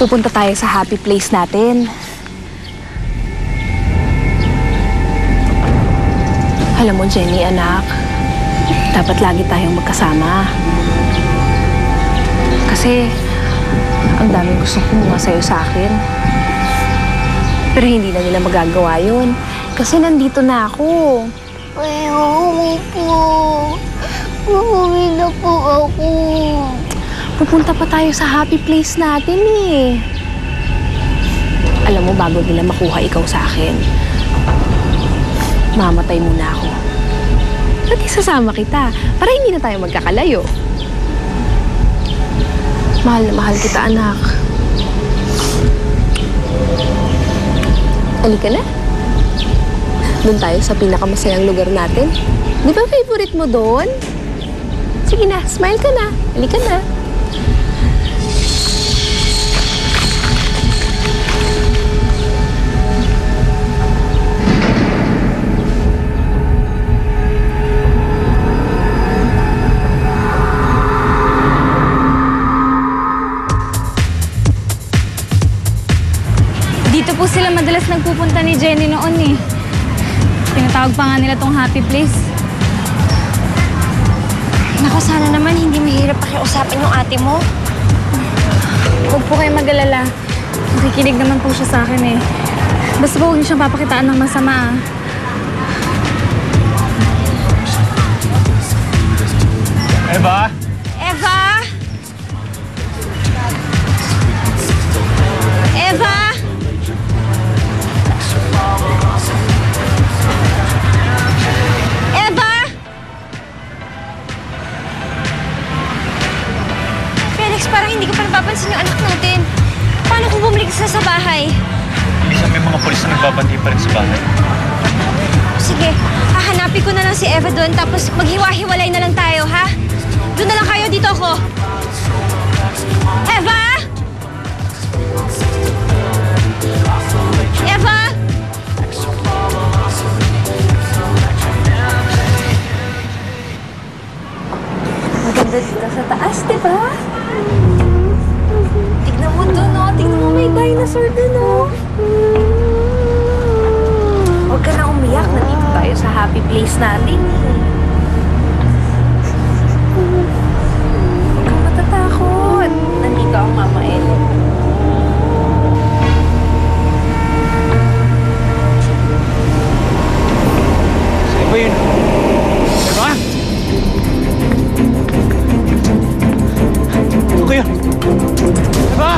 Pupunta tayo sa happy place natin. Alam mo, Jenny, anak, dapat lagi tayong magkasama. Kasi, ang daming gustong kumuha sa'yo sa akin. Pero hindi na nila magagawa yun. Kasi nandito na ako. Ayoko po. Uuwi na po ako. Pupunta pa tayo sa happy place natin eh. Alam mo, bago nila makuha ikaw sa akin, mamatay muna ako. At isasama kita para hindi na tayo magkakalayo. Mahal na mahal kita, anak. Halika na. Doon tayo sa pinakamasayang lugar natin. Di ba favorite mo doon? Sige na, smile ka na. Halika na. Dito po sila madalas nagpupunta ni Jenny noon eh. Tinatawag pa nga nila tong happy place. Naku, sana naman hindi mahirap pakiusapin yung ate mo. Huwag po kayong mag-alala. Nakikinig naman po siya sa akin eh. Basta po huwag niyo siyang papakitaan ng masama ah. Eva? Eva? Eva? Eva? Felix, parang hindi ko pa napapansin yung anak natin. Paano kung bumalik sila sa bahay? Minsan may mga polis na nagbabantay pa rin sa bahay. Sige, hahanapin ko na lang si Eva doon tapos maghiwa-hiwalay na lang tayo, ha? Doon na lang kayo, dito ako. Eva? Eva? Maganda dito sa taas, di ba? Tignan mo doon, oh. Tignan mo, may dinosaur doon, oh. Huwag ka na umiyak. Nandito tayo sa happy place natin. Huwag kang matatakot. Nandito ang Mama Ellen. Sino ba yun? Eva? Ano kayo? Eva!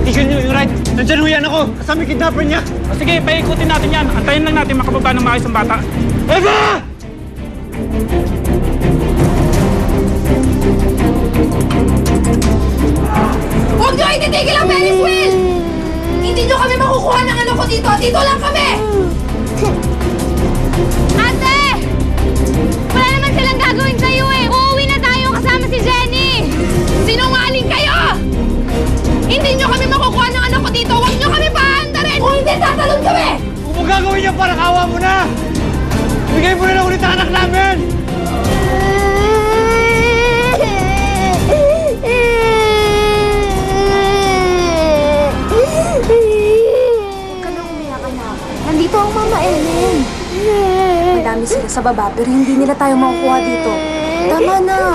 Itigil niyo yung ride. Nandyan ho yan ako. Kasama yung kidnapper niya. O sige, paikutin natin yan. Antayin lang natin makababa ng maayos ang bata. Eva! Huwag niyo ititigil ang Ferris wheel! Hindi niyo kami makukuha ng ano ko dito. Dito lang kami! Ate! Wala naman silang gagawin sa'yo eh. Uuwi na tayo kasama si Jenny. Sinungaling kayo! Hindi niyo kami makukuha ng ano ko dito. Huwag niyo kami paandarin! Kung hindi, tatalon kami! Kung mo gagawin niya, parang awa mo na! Bigay mo na lang ulit ang anak namin! Huwag ka na umiyak, anak. Nandito ang Mama Ellen. Madami sila sa baba, pero hindi nila tayo makukuha dito. Tama na.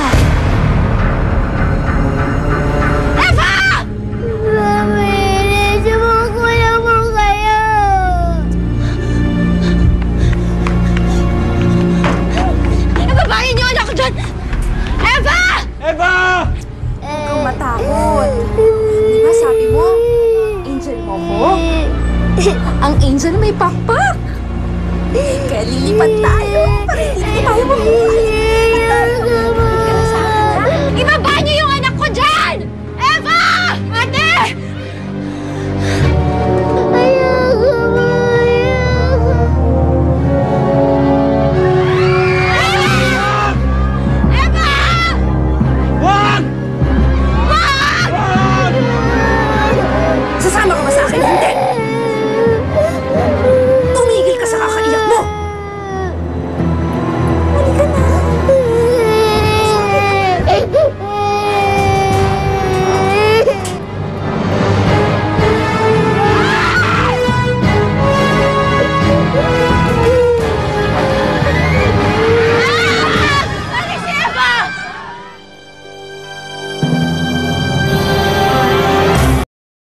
Mami, sumukulang mo kayo. Ibabahin niyo anak ko dyan! Eva! Eva! Huwag kang matakot. Di ba sabi mo, angel mo ko? Ang angel may pakpak. Kaya lilipad tayo para hindi tayo makuha.